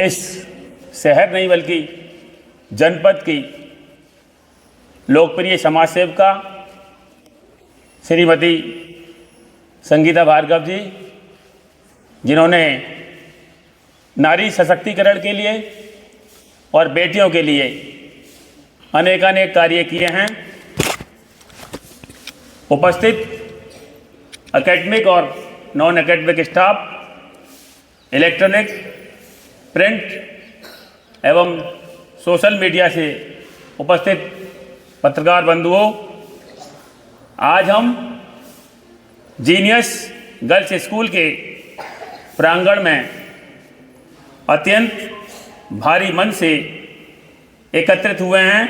इस शहर नहीं बल्कि जनपद की लोकप्रिय समाज सेविका श्रीमती संगीता भार्गव जी, जिन्होंने नारी सशक्तिकरण के लिए और बेटियों के लिए अनेकानेक कार्य किए हैं। उपस्थित एकेडमिक और non academic staff, electronic, print एवं सोशल मीडिया से उपस्थित पत्रकार बंधुओं, आज हम जीनियस गर्ल्स स्कूल के प्रांगण में अत्यंत भारी मन से एकत्रित हुए हैं।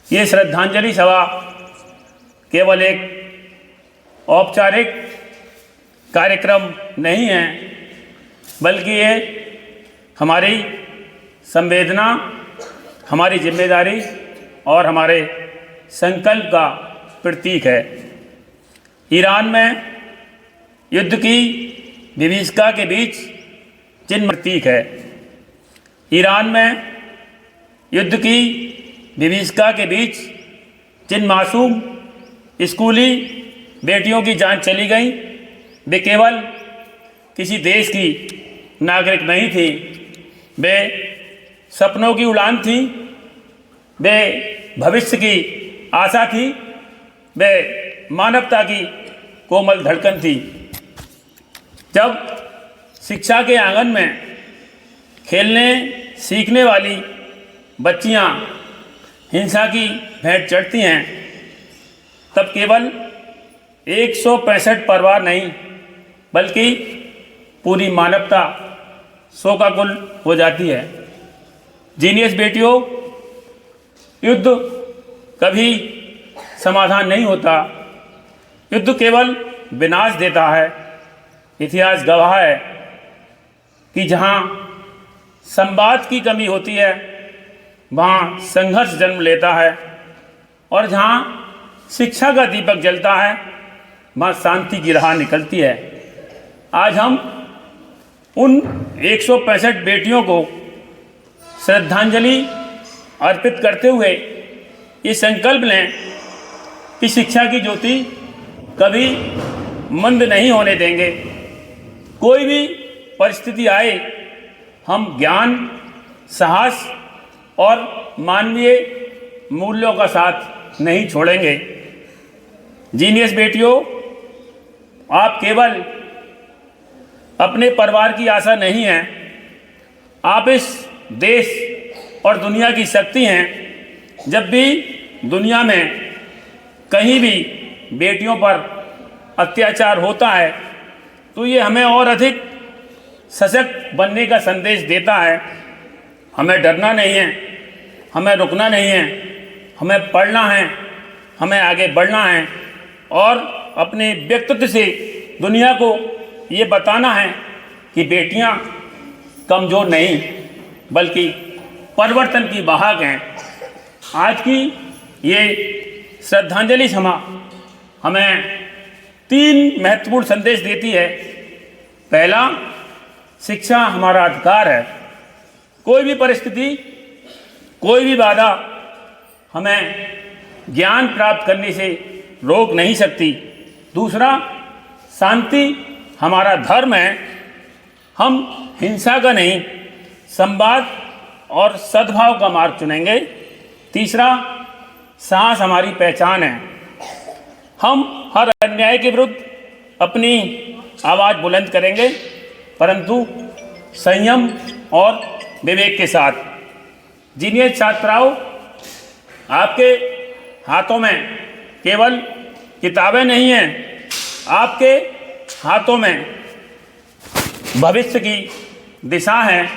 ये श्रद्धांजलि सभा केवल एक औपचारिक कार्यक्रम नहीं है, बल्कि ये हमारी संवेदना, हमारी जिम्मेदारी और हमारे संकल्प का प्रतीक है। ईरान में युद्ध की विभीषिका के बीच जिन प्रतीक है, ईरान में युद्ध की विभीषिका के बीच जिन मासूम स्कूली बेटियों की जान चली गई, वे केवल किसी देश की नागरिक नहीं थी, वे सपनों की उड़ान थी, वे भविष्य की आशा थी, वे मानवता की कोमल धड़कन थी। जब शिक्षा के आंगन में खेलने सीखने वाली बच्चियां हिंसा की भेंट चढ़ती हैं, तब केवल 165 परिवार नहीं बल्कि पूरी मानवता शोकाकुल हो जाती है। जीनियस बेटियों, युद्ध कभी समाधान नहीं होता, युद्ध केवल विनाश देता है। इतिहास गवाह है कि जहाँ संवाद की कमी होती है, वहाँ संघर्ष जन्म लेता है, और जहाँ शिक्षा का दीपक जलता है, वहाँ शांति की राह निकलती है। आज हम उन 165 बेटियों को श्रद्धांजलि अर्पित करते हुए ये संकल्प लें कि शिक्षा की ज्योति कभी मंद नहीं होने देंगे। कोई भी परिस्थिति आए, हम ज्ञान, साहस और मानवीय मूल्यों का साथ नहीं छोड़ेंगे। जीनियस बेटियों, आप केवल अपने परिवार की आशा नहीं हैं, आप इस देश और दुनिया की शक्ति हैं। जब भी दुनिया में कहीं भी बेटियों पर अत्याचार होता है, तो ये हमें और अधिक सशक्त बनने का संदेश देता है। हमें डरना नहीं है, हमें रुकना नहीं है, हमें पढ़ना है, हमें आगे बढ़ना है और अपने व्यक्तित्व से दुनिया को ये बताना है कि बेटियां कमज़ोर नहीं बल्कि परिवर्तन की वाहक हैं। आज की ये श्रद्धांजलि सभा हमें 3 महत्वपूर्ण संदेश देती है। पहला, शिक्षा हमारा अधिकार है। कोई भी परिस्थिति, कोई भी बाधा हमें ज्ञान प्राप्त करने से रोक नहीं सकती। दूसरा, शांति हमारा धर्म है। हम हिंसा का नहीं, संवाद और सद्भाव का मार्ग चुनेंगे। तीसरा, साहस हमारी पहचान है। हम हर अन्याय के विरुद्ध अपनी आवाज़ बुलंद करेंगे, परंतु संयम और विवेक के साथ। जीनियस छात्राओं, आपके हाथों में केवल किताबें नहीं हैं, आपके हाथों में भविष्य की दिशा है।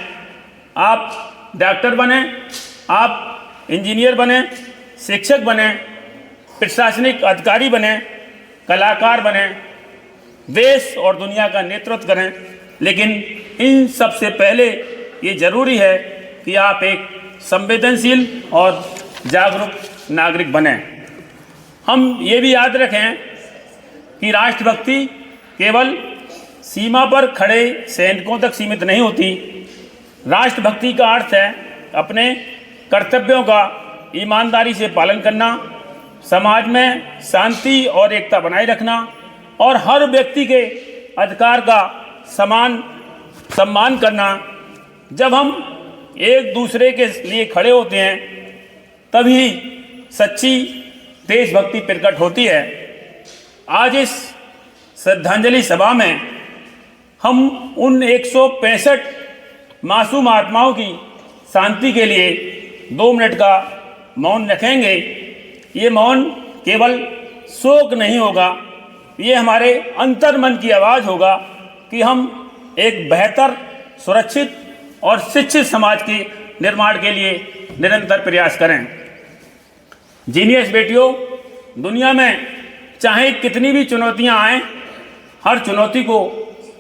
आप डॉक्टर बने, आप इंजीनियर बने, शिक्षक बने, प्रशासनिक अधिकारी बने, कलाकार बने, देश और दुनिया का नेतृत्व करें। लेकिन इन सबसे पहले ये ज़रूरी है कि आप एक संवेदनशील और जागरूक नागरिक बने। हम ये भी याद रखें कि राष्ट्रभक्ति केवल सीमा पर खड़े सैनिकों तक सीमित नहीं होती, राष्ट्रभक्ति का अर्थ है अपने कर्तव्यों का ईमानदारी से पालन करना, समाज में शांति और एकता बनाए रखना और हर व्यक्ति के अधिकार का समान सम्मान करना। जब हम एक दूसरे के लिए खड़े होते हैं तभी सच्ची देशभक्ति प्रकट होती है। आज इस श्रद्धांजलि सभा में हम उन 165 मासूम आत्माओं की शांति के लिए 2 मिनट का मौन रखेंगे। ये मौन केवल शोक नहीं होगा, ये हमारे अंतर्मन की आवाज़ होगा कि हम एक बेहतर, सुरक्षित और शिक्षित समाज के निर्माण के लिए निरंतर प्रयास करें। जीनियस बेटियों, दुनिया में चाहे कितनी भी चुनौतियां आएं, हर चुनौती को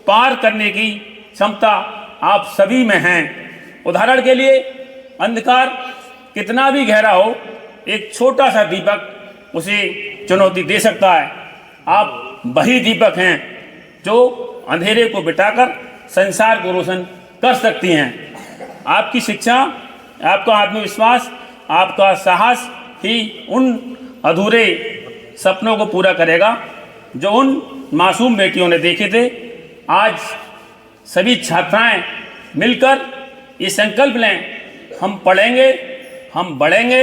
पार करने की क्षमता आप सभी में है। उदाहरण के लिए, अंधकार कितना भी गहरा हो, एक छोटा सा दीपक उसे चुनौती दे सकता है। आप वही दीपक हैं जो अंधेरे को बिठाकर संसार को रोशन कर सकती हैं। आपकी शिक्षा, आपका आत्मविश्वास, आपका साहस ही उन अधूरे सपनों को पूरा करेगा जो उन मासूम बेटियों ने देखे थे। आज सभी छात्राएं मिलकर ये संकल्प लें, हम पढ़ेंगे, हम बढ़ेंगे,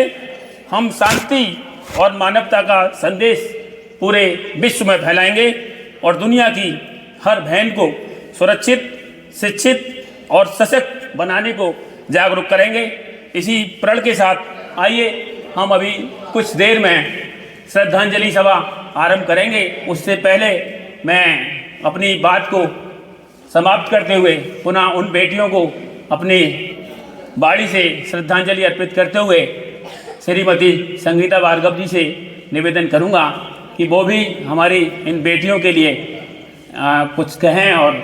हम शांति और मानवता का संदेश पूरे विश्व में फैलाएंगे और दुनिया की हर बहन को सुरक्षित, शिक्षित और सशक्त बनाने को जागरूक करेंगे। इसी प्रण के साथ आइए हम अभी कुछ देर में श्रद्धांजलि सभा आरंभ करेंगे। उससे पहले मैं अपनी बात को समाप्त करते हुए पुनः उन बेटियों को अपनी बाड़ी से श्रद्धांजलि अर्पित करते हुए श्रीमती संगीता भार्गव जी से निवेदन करूंगा कि वो भी हमारी इन बेटियों के लिए कुछ कहें और